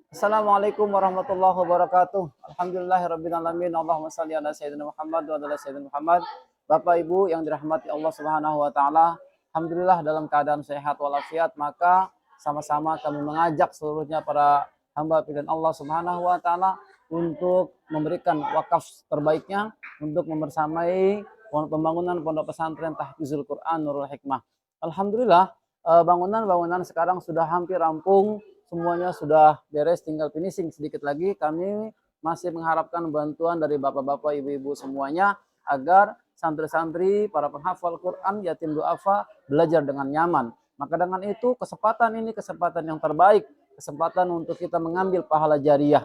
Assalamualaikum warahmatullahi wabarakatuh. Alhamdulillahirabbil alamin. Allahumma shalli ala sayyidina Muhammad wa ala sayyidina Muhammad. Bapak Ibu yang dirahmati Allah Subhanahu wa taala, alhamdulillah dalam keadaan sehat walafiat, maka sama-sama kami mengajak seluruhnya para hamba pilihan Allah Subhanahu wa taala untuk memberikan wakaf terbaiknya untuk membersamai pembangunan pondok pesantren Tahfizul Quran Nurul Hikmah. Alhamdulillah bangunan-bangunan sekarang sudah hampir rampung. Semuanya sudah beres, tinggal finishing sedikit lagi. Kami masih mengharapkan bantuan dari bapak-bapak, ibu-ibu semuanya agar santri-santri, para penghafal Quran, yatim duafa belajar dengan nyaman. Maka dengan itu kesempatan ini kesempatan yang terbaik, kesempatan untuk kita mengambil pahala jariah.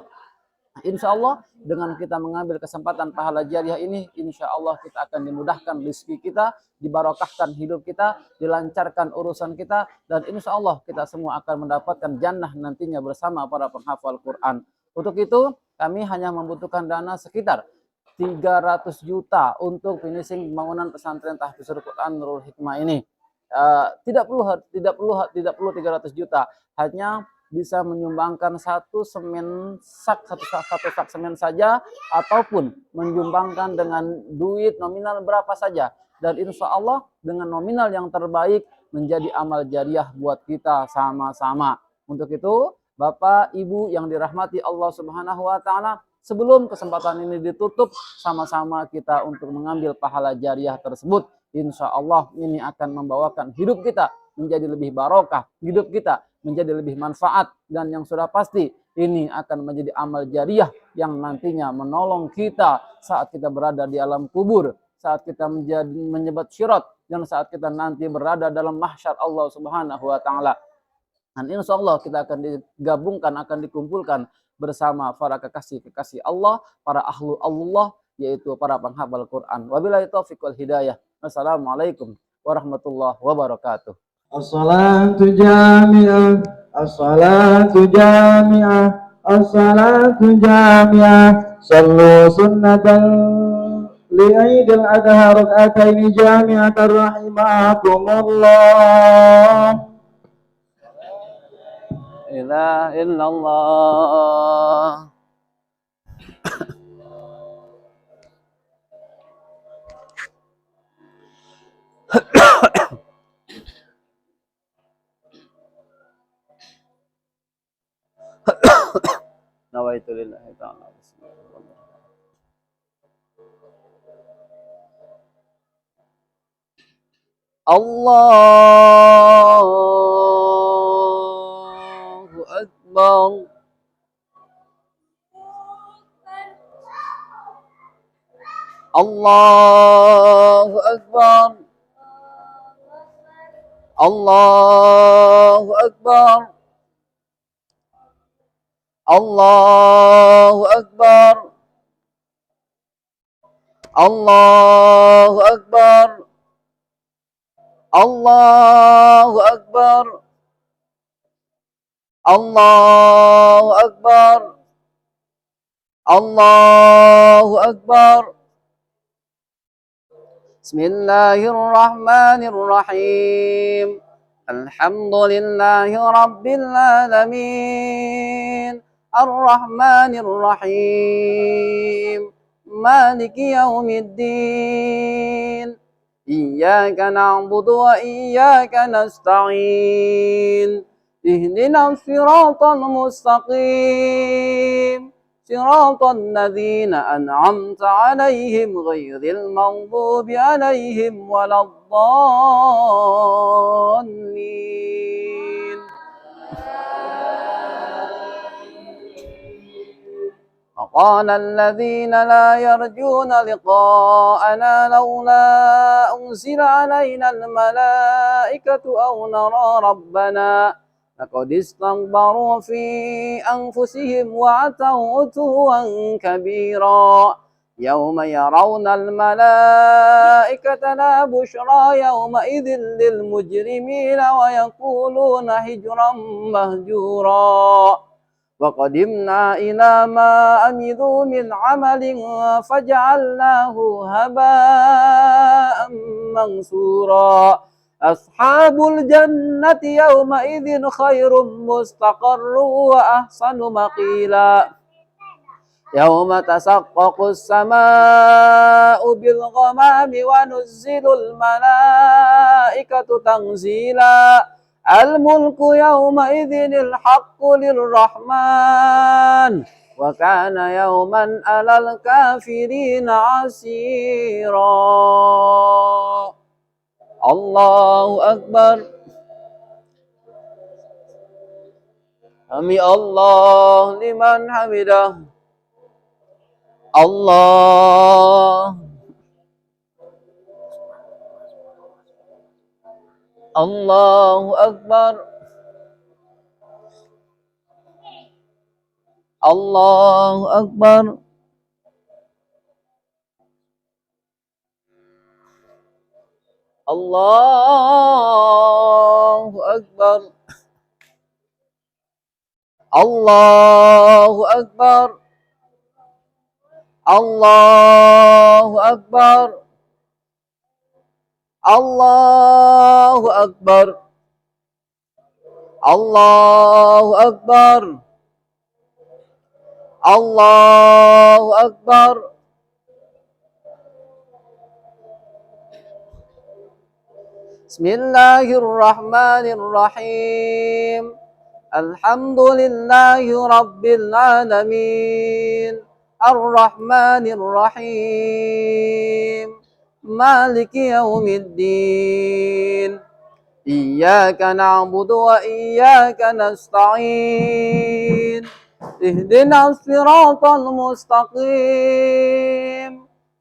Insya Allah dengan kita mengambil kesempatan pahala jariah ini, insya Allah kita akan dimudahkan rezeki kita, dibarokahkan hidup kita, dilancarkan urusan kita, dan insya Allah kita semua akan mendapatkan jannah nantinya bersama para penghafal Quran. Untuk itu kami hanya membutuhkan dana sekitar 300 juta untuk finishing pembangunan pesantren Tahfizul Quran Nurul Hikmah ini. Tidak perlu 300 juta, hanya bisa menyumbangkan satu sak semen saja, ataupun menyumbangkan dengan duit nominal berapa saja, dan insya Allah dengan nominal yang terbaik menjadi amal jariah buat kita sama-sama. Untuk itu Bapak Ibu yang dirahmati Allah Subhanahu wa taala, sebelum kesempatan ini ditutup, sama-sama kita untuk mengambil pahala jariah tersebut. Insya Allah ini akan membawakan hidup kita menjadi lebih barokah, hidup kita menjadi lebih manfaat, dan yang sudah pasti ini akan menjadi amal jariah yang nantinya menolong kita saat kita berada di alam kubur, saat kita menyebat syirat, dan saat kita nanti berada dalam mahsyar Allah Subhanahu wa taala. Dan insya Allah kita akan digabungkan, akan dikumpulkan bersama para kekasih-kekasih Allah, para ahlu Allah, yaitu para penghafal Quran. Wabillahi taufiq wal hidayah. Wassalamualaikum warahmatullahi wabarakatuh. As-salatu jami'ah, as-salatu jami'ah, as-salatu jami'ah. Sallu sunnatan li'idil adha rak'ataini jami'atan rahimakumullah. La ilaha illallah. Nawaitu lillahi ta'ala. Allahu Akbar. Allahu Akbar. Allahu Akbar. Allahu Akbar. Allahu Akbar. Allahu Akbar. Allahu Akbar. Allahu Akbar. Bismillahirrahmanirrahim. Alhamdulillahi rabbil alamin. Ar-Rahmanir Rahim. Maliki yaumiddin. Iyyaka na'budu wa iyyaka nasta'in. Ihdinas siratal mustaqim. Siratal ladzina an'amta 'alaihim ghairil maghdubi 'alaihim waladdallin. وقال الذين لا يرجون لقاءنا لولا أنزل علينا الملائكة أو نرى ربنا لقد استكبروا في أنفسهم وعتوا عتوا كبيرا يوم يرون الملائكة لا بشرى يومئذ للمجرمين ويقولون هجرا مهجورا وقدمنا إلى ما عملوا من عمل فجعلناه هباء منثورا أصحاب الجنة يومئذ خير مستقر وأحسن مقيلا يوم تشقق السماء بالغمام ونزل الملائكة تنزيلا الملك يومئذ الحق للرحمن وكان يوما على الكافرين عسيرا الله أكبر سمع الله لمن حمده الله الله أكبر الله أكبر الله أكبر الله أكبر الله أكبر الله أكبر الله أكبر الله أكبر بسم الله الرحمن الرحيم الحمد لله رب العالمين الرحمن الرحيم مالك يوم الدين إياك نعبد وإياك نستعين اهدنا الصراط المستقيم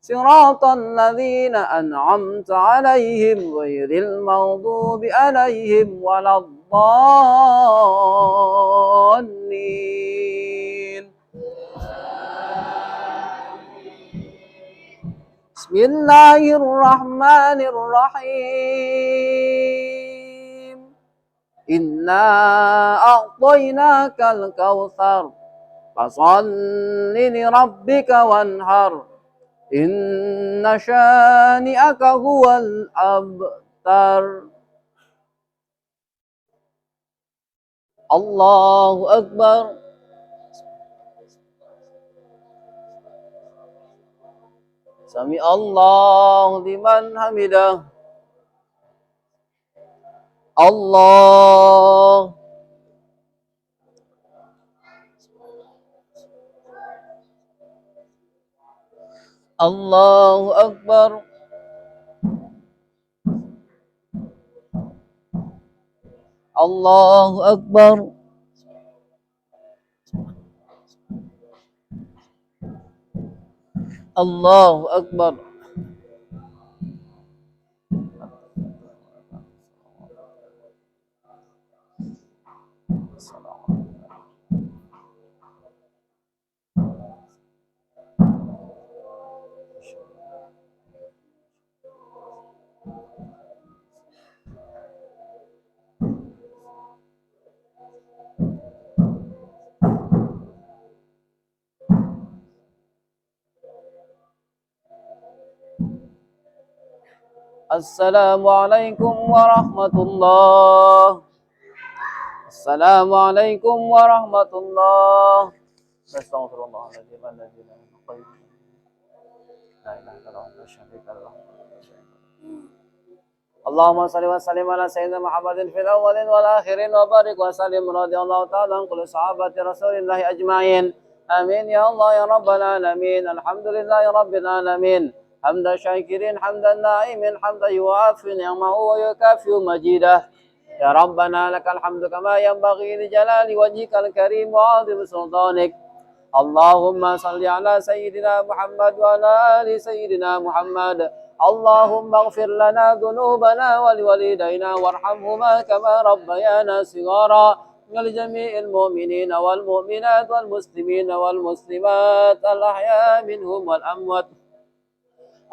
صراط الذين أنعمت عليهم غير المغضوب عليهم ولا الضالين بسم الله الرحمن الرحيم إنا أعطيناك الكوثر فصل لربك وانحر إن شانئك هو الأبتر الله أكبر سمع الله لمن حمده الله الله أكبر الله أكبر الله أكبر السلام عليكم ورحمة الله السلام عليكم ورحمة الله نستغفر الله العظيم الذي لا إله إلا هو الشريك له اللهم صل وسلم على سيدنا محمد في الأولين والآخرين وبارك وسلم رضي الله تعالى عن كل صحابة رسول الله أجمعين آمين يا الله يا رب العالمين الحمد لله رب العالمين حمد الشاكرين حمد النائمين حمد يوافي نعمه ويكافئ مجيده يا ربنا لك الحمد كما ينبغي لجلال وجهك الكريم وعظيم سلطانك اللهم صل على سيدنا محمد وعلى آل سيدنا محمد اللهم اغفر لنا ذنوبنا ولوالدينا وارحمهما كما ربيانا صغارا ولجميع المؤمنين والمؤمنات والمسلمين والمسلمات الأحياء منهم والأموات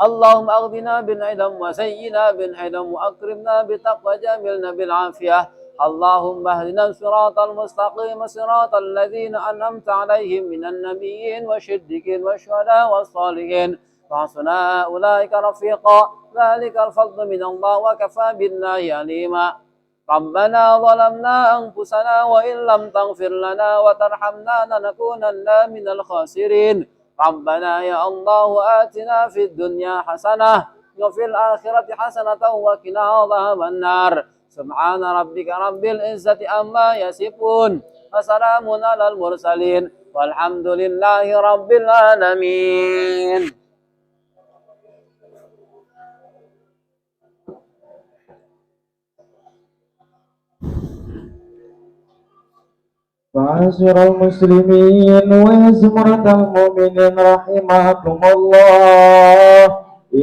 اللهم أغننا بالعلم وسينا بالحلم وأكرمنا بالتقوى جاملنا بالعافية اللهم اهدنا الصراط المستقيم صراط الذين أنعمت عليهم من النبيين والصديقين والشهداء والصالحين وحسن أولئك رفيقا ذلك الفضل من الله وكفى بالله عليما ربنا ظلمنا أنفسنا وإن لم تغفر لنا وترحمنا لنكونن من الخاسرين ربنا يا الله آتنا في الدنيا حسنة وفي الآخرة حسنة وقنا عذاب النار سبحان ربك رب العزة عما يصفون وسلام على المرسلين والحمد لله رب العالمين. معاشر المسلمين وزمرة المؤمنين رحمكم الله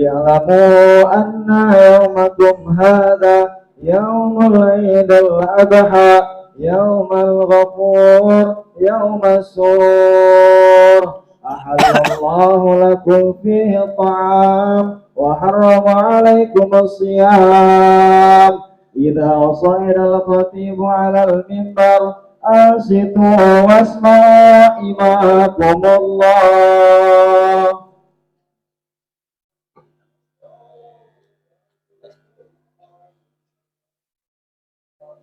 اعلموا أن يومكم هذا يوم العيد الأضحى يوم الغفور يوم السرور أحل الله لكم فيه الطعام وحرم عليكم الصيام إذا صعد الخطيب على المنبر أنصتوا واسمعوا إمامكم الله.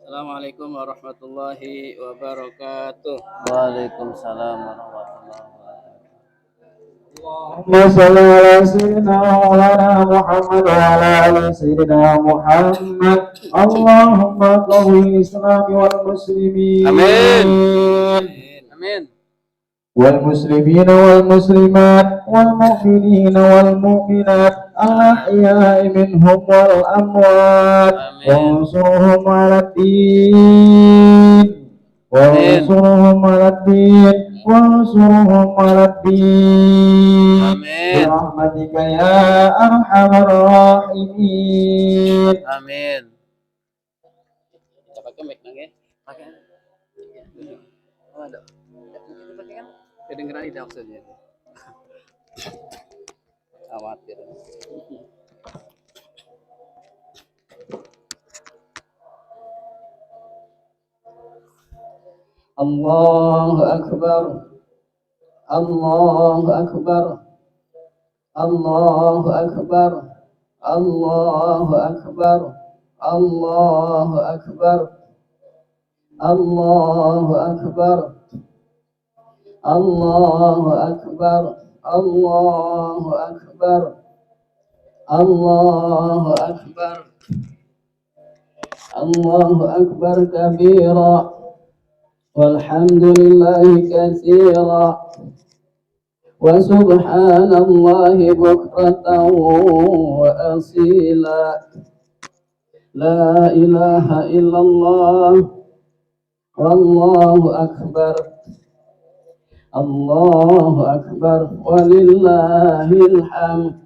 Assalamualaikum warahmatullahi wabarakatuh. Waalaikumsalam warahmatullahi wabarakatuh. اللهم صل على سيدنا مولانا محمد وعلى آل سيدنا محمد اللهم قوي الإسلام والمسلمين Amin. Amin. والمسلمين والمسلمات والمؤمنين والمؤمنات الأحياء منهم والأموات وانصرهم على الدين وانصرهم على الدين وانصرهم على الدين برحمتك يا أرحم الراحمين. Amin. Kita pakai mic nang ya? Pakai. Oh, ada. Kita pakai kan? Kedengeran tidak maksudnya. Khawatir. Allahu Akbar. Allahu Akbar. Allahu Akbar. Allahu Akbar. Allahu Akbar. Allahu Akbar. Allahu Akbar. Allahu Akbar. Allahu Akbar. Allahu Akbar kabira. Walhamdulillahi katsira wa subhanallahi bukratan wa asila la ilaha illallah wallahu akbar Allahu akbar walillahil hamd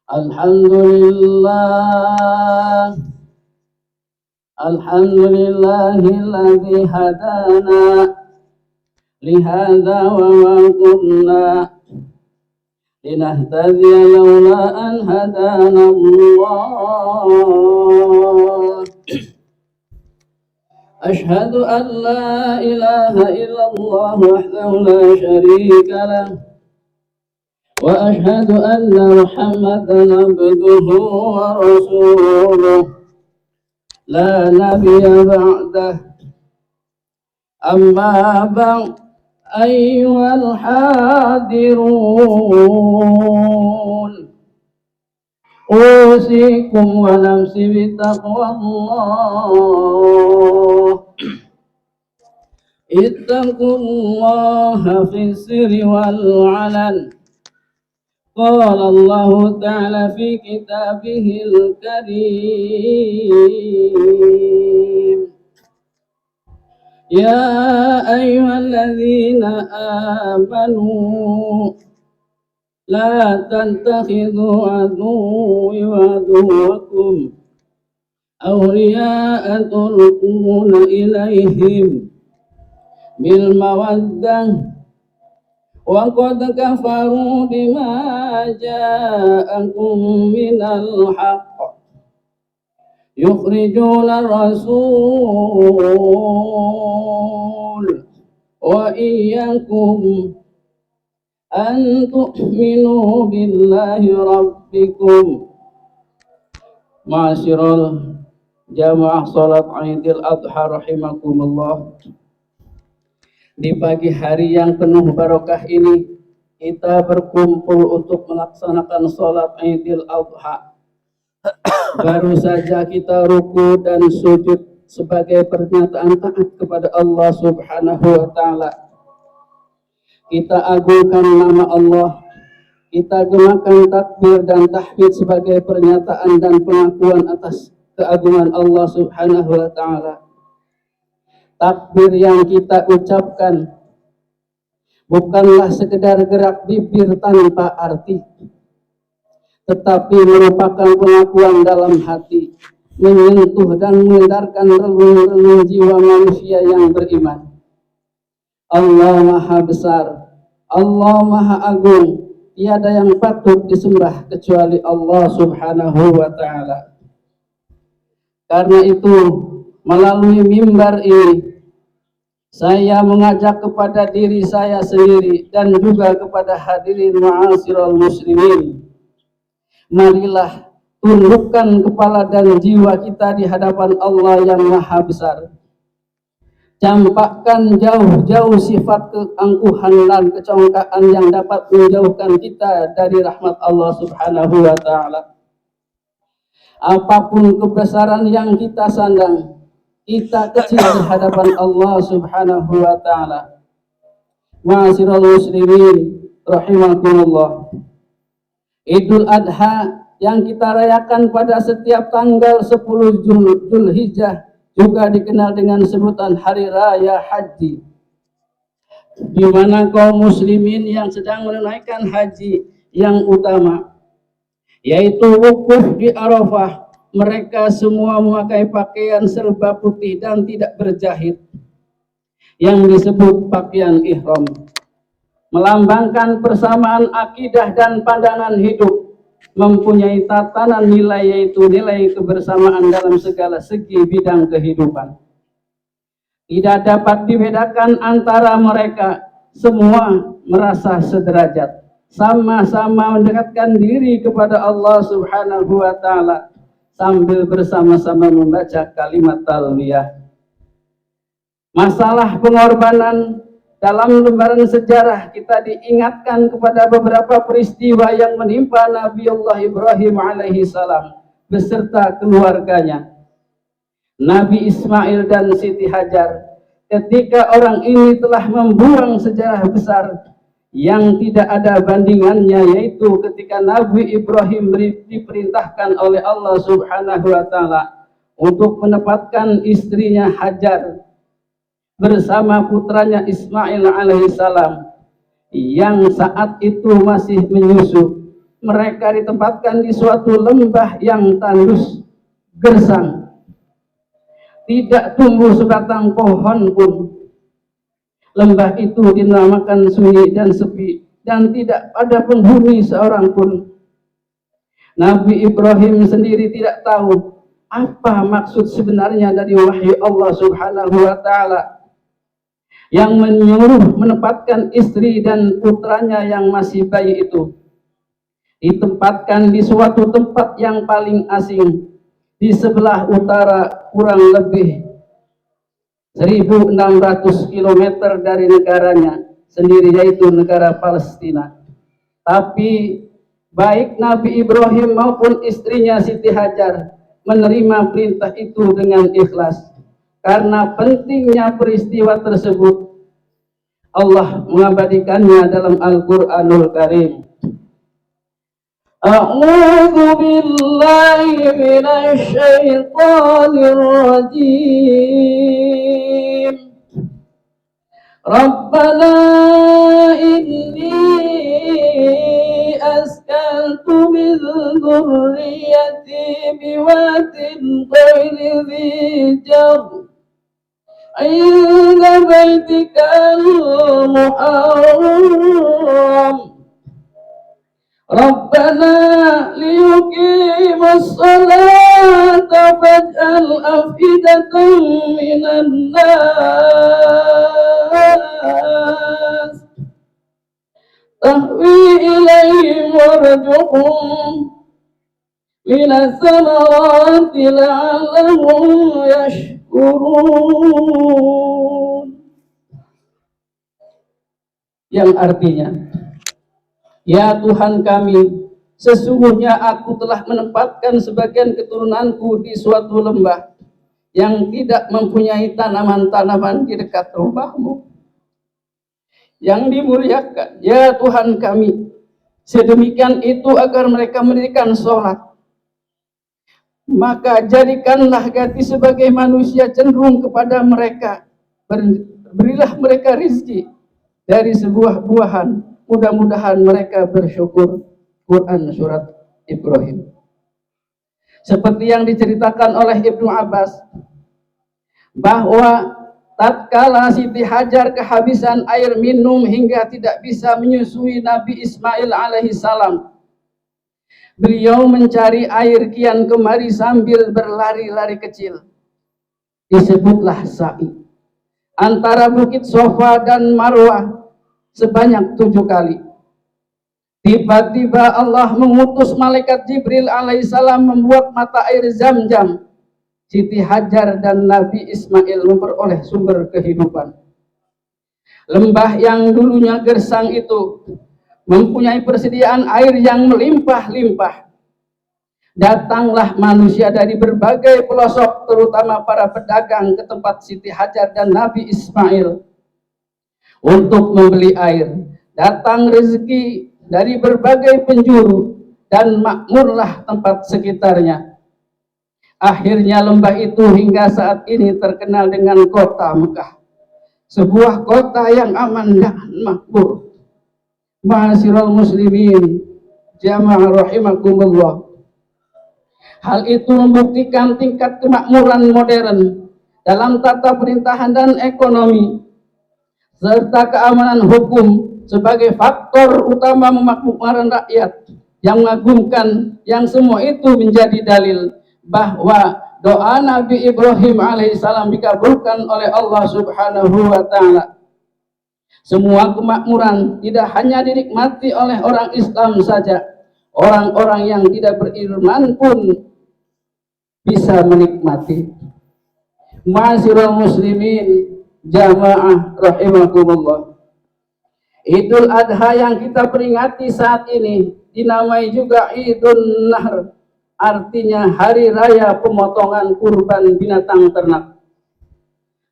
alhamdulillah alhamdulillahilladzi hadana lihadza wa ma kunna linahtadiya laula an hadana Allah ashhadu an la ilaha illallah wahdahu la sharika lah wa ashhadu anna muhammadan abduhu wa rasuluh لا نبي بعده أما بعد أيها الحاضرون أوصيكم ونفسي بتقوى الله اتقوا الله في السر والعلن قال الله تعالى في كتابه الكريم يا أيها الذين آمنوا لا تتخذوا عدوي وعدوكم أولياء تلقون إليهم بالمودة وقد كفروا بما جاءكم من الحق يخرجون الرسول وإياكم أن تؤمنوا بالله ربكم. Ma'asyiral jamaah salat Idul Adha rahimakumullah. Di pagi hari yang penuh barokah ini, kita berkumpul untuk melaksanakan salat Idul Adha. Baru saja kita ruku dan sujud sebagai pernyataan taat kepada Allah Subhanahu wa taala. Kita agungkan nama Allah, kita gemakan takbir dan tahmid sebagai pernyataan dan pengakuan atas keagungan Allah Subhanahu wa taala. Takbir yang kita ucapkan bukanlah sekedar gerak bibir tanpa arti, tetapi merupakan pengakuan dalam hati, menyentuh dan mengedarkan relung-relung jiwa manusia yang beriman. Allah Maha Besar, Allah Maha Agung, tiada yang patut disembah kecuali Allah Subhanahu wa taala. Karena itu, melalui mimbar ini, saya mengajak kepada diri saya sendiri dan juga kepada hadirin ma'asyiral muslimin. Marilah tundukkan kepala dan jiwa kita di hadapan Allah yang Maha Besar. Campakkan jauh-jauh sifat keangkuhan dan kecongkaan yang dapat menjauhkan kita dari rahmat Allah Subhanahu wa taala. Apapun kebesaran yang kita sandang, kita kecil di hadapan Allah Subhanahu wa taala. Ma'asyiral muslimin rahimakumullah. Idul Adha yang kita rayakan pada setiap tanggal 10 Zulhijjah juga dikenal dengan sebutan Hari Raya Haji, di mana kaum muslimin yang sedang menunaikan haji yang utama, yaitu wukuf di Arafah, mereka semua memakai pakaian serba putih dan tidak berjahit, yang disebut pakaian ihram, melambangkan persamaan akidah dan pandangan hidup, mempunyai tatanan nilai, yaitu nilai kebersamaan dalam segala segi bidang kehidupan. Tidak dapat dibedakan antara mereka, semua merasa sederajat, sama-sama mendekatkan diri kepada Allah Subhanahu wa taala sambil bersama-sama membaca kalimat talbiyah. Masalah pengorbanan dalam lembaran sejarah kita diingatkan kepada beberapa peristiwa yang menimpa Nabiullah Ibrahim alaihi salam beserta keluarganya, Nabi Ismail dan Siti Hajar, ketika orang ini telah membuang sejarah besar yang tidak ada bandingannya, yaitu ketika Nabi Ibrahim diperintahkan oleh Allah Subhanahu wa taala untuk menempatkan istrinya Hajar bersama putranya Ismail alaihissalam yang saat itu masih menyusu. Mereka ditempatkan di suatu lembah yang tandus, gersang, tidak tumbuh sebatang pohon pun. Lembah itu dinamakan sunyi dan sepi, dan tidak ada penghuni seorang pun. Nabi Ibrahim sendiri tidak tahu apa maksud sebenarnya dari wahyu Allah Subhanahu wa taala yang menyuruh menempatkan istri dan putranya yang masih bayi itu ditempatkan di suatu tempat yang paling asing di sebelah utara, kurang lebih 1.600 km dari negaranya sendiri, yaitu negara Palestina. Tapi baik Nabi Ibrahim maupun istrinya Siti Hajar menerima perintah itu dengan ikhlas. Karena pentingnya peristiwa tersebut, Allah mengabadikannya dalam Al-Quranul Karim. A'udzu billahi minasy syaithanir rajim. Rabbana inni askantu min dzurriyyati biwadin ghairi dzi jar inda baitikal muharram. Rabbana liyuqimus salata faj'al afidatan minan nas tahwi ilaihim warzuqhum minas samarati la'allahum yashkurun. Yang artinya, ya Tuhan kami, sesungguhnya aku telah menempatkan sebagian keturunanku di suatu lembah yang tidak mempunyai tanaman-tanaman di dekat rumahmu yang dimuliakan. Ya Tuhan kami, sedemikian itu agar mereka mendirikan sholat. Maka jadikanlah hati sebagai manusia cenderung kepada mereka. Berilah mereka rizki dari sebuah buahan. Mudah-mudahan mereka bersyukur. Quran surat Ibrahim. Seperti yang diceritakan oleh Ibnu Abbas, bahwa tatkala Siti Hajar kehabisan air minum hingga tidak bisa menyusui Nabi Ismail alaihissalam, beliau mencari air kian kemari sambil berlari-lari kecil. Disebutlah sa'i antara Bukit Sofa dan Marwah sebanyak 7 kali. Tiba-tiba Allah mengutus malaikat Jibril alaihissalam membuat mata air Zam-Zam. Siti Hajar dan Nabi Ismail memperoleh sumber kehidupan. Lembah yang dulunya gersang itu mempunyai persediaan air yang melimpah-limpah. Datanglah manusia dari berbagai pelosok, terutama para pedagang, ke tempat Siti Hajar dan Nabi Ismail untuk membeli air. Datang rezeki dari berbagai penjuru dan makmurlah tempat sekitarnya. Akhirnya lembah itu hingga saat ini terkenal dengan kota Mekah, sebuah kota yang aman dan makmur. Ma'asyiral muslimin jamaah rahimakumullah, hal itu membuktikan tingkat kemakmuran modern dalam tata pemerintahan dan ekonomi serta keamanan hukum sebagai faktor utama memakmurkan rakyat yang mengagumkan, yang semua itu menjadi dalil bahwa doa Nabi Ibrahim alaihissalam dikabulkan oleh Allah subhanahu wa ta'ala. Semua kemakmuran tidak hanya dinikmati oleh orang Islam saja, orang-orang yang tidak beriman pun bisa menikmati. Ma'asyiral muslimin jamaah rahimakumullah, Idul Adha yang kita peringati saat ini dinamai juga Idul Nahr, artinya hari raya pemotongan kurban binatang ternak.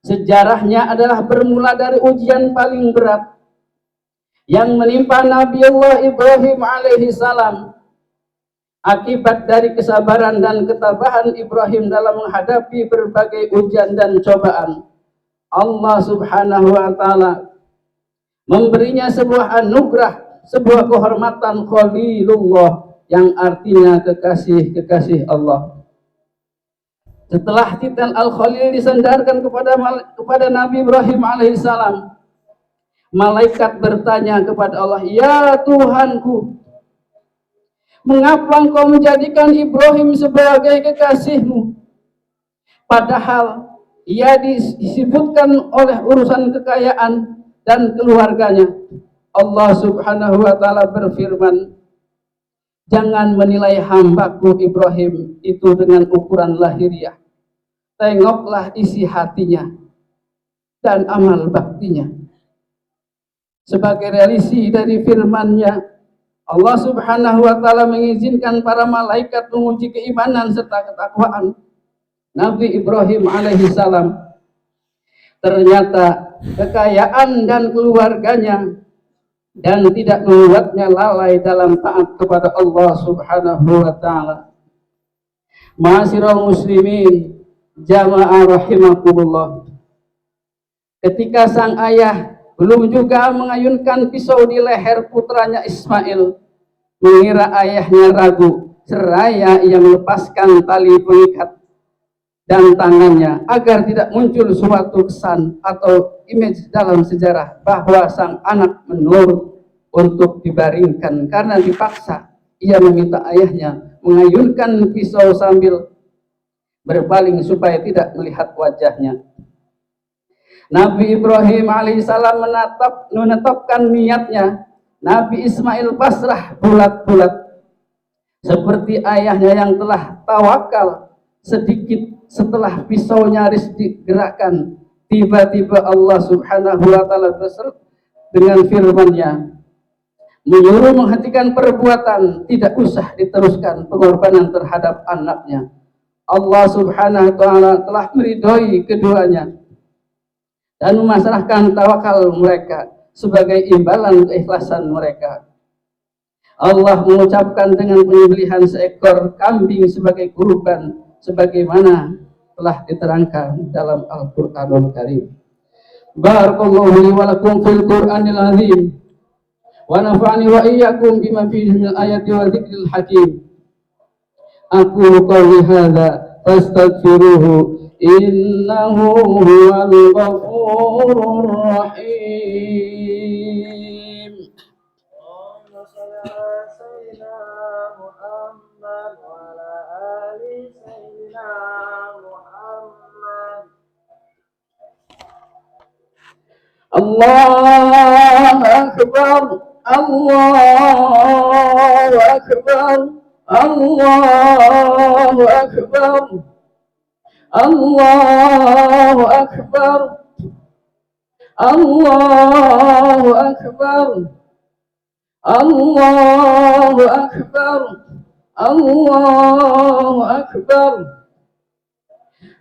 Sejarahnya adalah bermula dari ujian paling berat yang menimpa Nabi Allah Ibrahim alaihissalam. Akibat dari kesabaran dan ketabahan Ibrahim dalam menghadapi berbagai ujian dan cobaan, Allah subhanahu wa ta'ala memberinya sebuah anugerah, sebuah kehormatan Khalilullah, yang artinya kekasih-kekasih Allah. Setelah titel Al-Khalil disandarkan kepada Nabi Ibrahim alaihissalam, malaikat bertanya kepada Allah, ya Tuhanku, mengapa engkau menjadikan Ibrahim sebagai kekasihmu? Padahal ia disebutkan oleh urusan kekayaan dan keluarganya. Allah subhanahu wa ta'ala berfirman, jangan menilai hambaku Ibrahim itu dengan ukuran lahiriah. Tengoklah isi hatinya dan amal baktinya. Sebagai realisi dari firman-Nya, Allah subhanahu wa ta'ala mengizinkan para malaikat menguji keimanan serta ketakwaan Nabi Ibrahim alaihissalam. Ternyata kekayaan dan keluarganya dan tidak membuatnya lalai dalam taat kepada Allah subhanahu wa ta'ala. Ma'asyiral muslimin jamaah rahimakumullah, ketika sang ayah belum juga mengayunkan pisau di leher putranya Ismail, mengira ayahnya ragu, seraya ia melepaskan tali pengikat dan tangannya agar tidak muncul suatu kesan atau image dalam sejarah bahwa sang anak menurut untuk dibaringkan. Karena dipaksa, ia meminta ayahnya mengayunkan pisau sambil berpaling supaya tidak melihat wajahnya. Nabi Ibrahim alaihissalam menetapkan niatnya. Nabi Ismail pasrah bulat-bulat seperti ayahnya yang telah tawakal. Sedikit setelah pisau nyaris digerakkan, tiba-tiba Allah Subhanahu wa taala berseru dengan firman-Nya, menyuruh menghentikan perbuatan, tidak usah diteruskan pengorbanan terhadap anaknya. Allah Subhanahu wa taala telah meridhoi keduanya dan memasrahkan tawakal mereka sebagai imbalan keikhlasan mereka. Allah mengucapkan dengan penyembelihan seekor kambing sebagai kurban sebagaimana telah diterangkan dalam Al-Qur'anul Karim. Barakallahu li wa lakum fil Qur'anil azim wa nafa'ani wa iyyakum bima fihi min ayati wa dzikril hakim. Aku qouli hadza fastaghfiruhu innahu huwal ghafurur rahim. Allahumma shalli ala sayyidina Muhammad wa ala ali sayyidina Muhammad. Allahu akbar, Allahu akbar, Allahu akbar, Allahu akbar, Allahu akbar, Allahu akbar, Allahu akbar,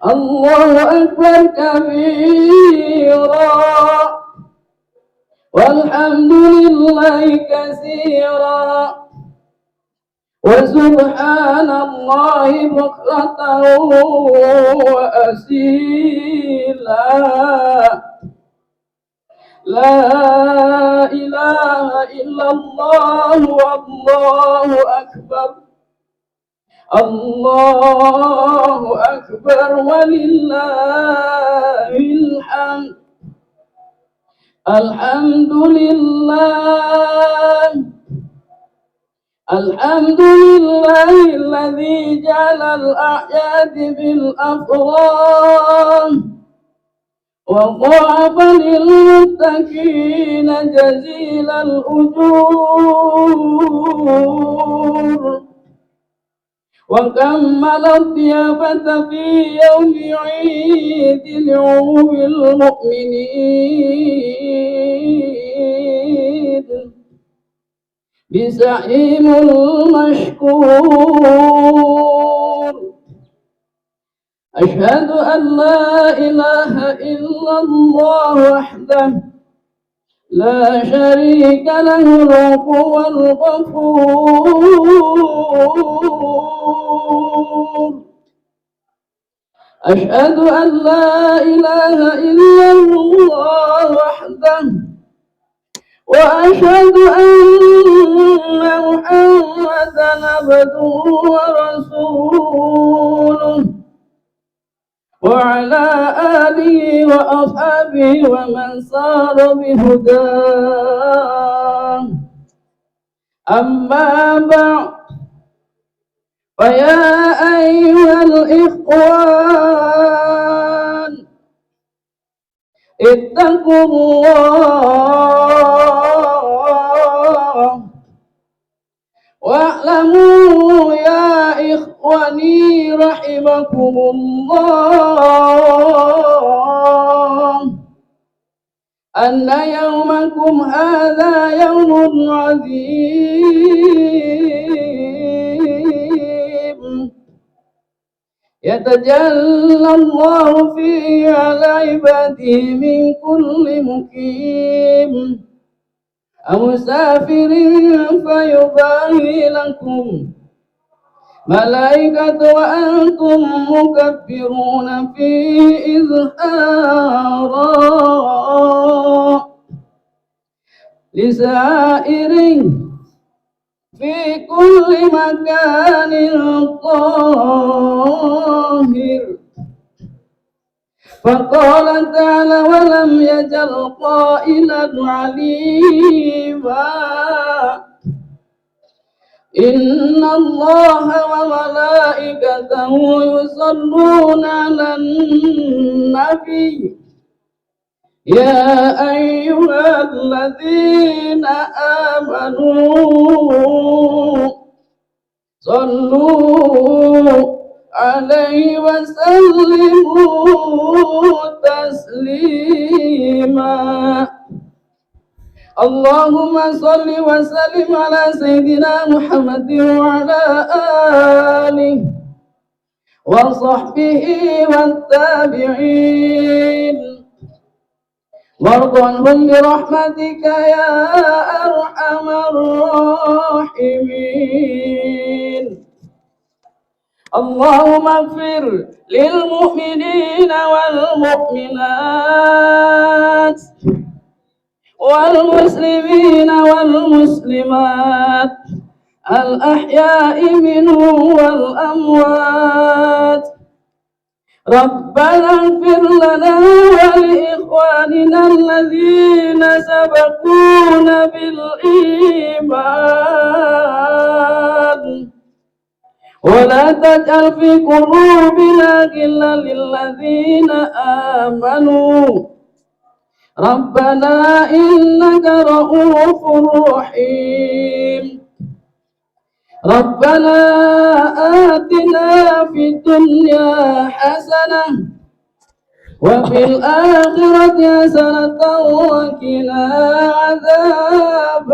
Allahu akbar kabira walhamdulillahi katsira wa subhanallahi bukratan wa asila. La ilaha illallah wallahu akbar, Allahu akbar walillahil hamd. Alhamdulillah, alhamdulillahilladzi ja'ala al-a'yadi bil afrah wa dha'afa lil muttaqina jazilal ujur wa kammala ad-diyafata fi yawmi 'idil 'umumil mu'minin bisa'imul mashkur. Asyhadu an la ilaha illallah wahdahu la syarika lahu al-huwal ghafur. Asyhadu an la ilaha illallah wahdahu wa asyhadu anna Muhammadan abduhu wa rasuluh wa ala alihi wa ashabihi wa man sara bihudah. Amma ba'd, fa ya ayyuhal ikhwan ittaqullah wa'lamu ya ikhwani rahimakumullah anna yawmakum hadha yawmun azim yatajalla Allahu fihi ala ibadihi min kulli mukim musafirin fayubahi lakum malaikatu wa antum mukabbiruna fi izhara lisairin fi kulli makanin tahir. فقال تعالى ولم يزل قائلا عليما إن الله وملائكته يصلون على النبي يا أيها الذين آمنوا صلوا عليه وسلموا تسليما اللهم صل وسلم على سيدنا محمد وعلى آله وصحبه والتابعين وارض عنهم برحمتك يا أرحم الراحمين اللهم اغفر للمؤمنين والمؤمنات والمسلمين والمسلمات الأحياء منهم والأموات ربنا اغفر لنا ولإخواننا الذين سبقونا بالإيمان ولا تجعل في قلوبنا غلا للذين آمنوا ربنا إنك رؤوف رحيم ربنا آتنا في الدنيا حسنة وفي الآخرة حسنة وقنا عذاب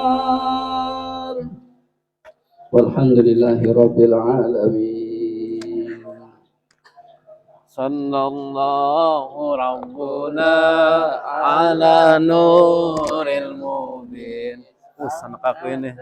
النار والحمد لله رب العالمين صلى الله ربنا على نور المبين. Sana kaku ini.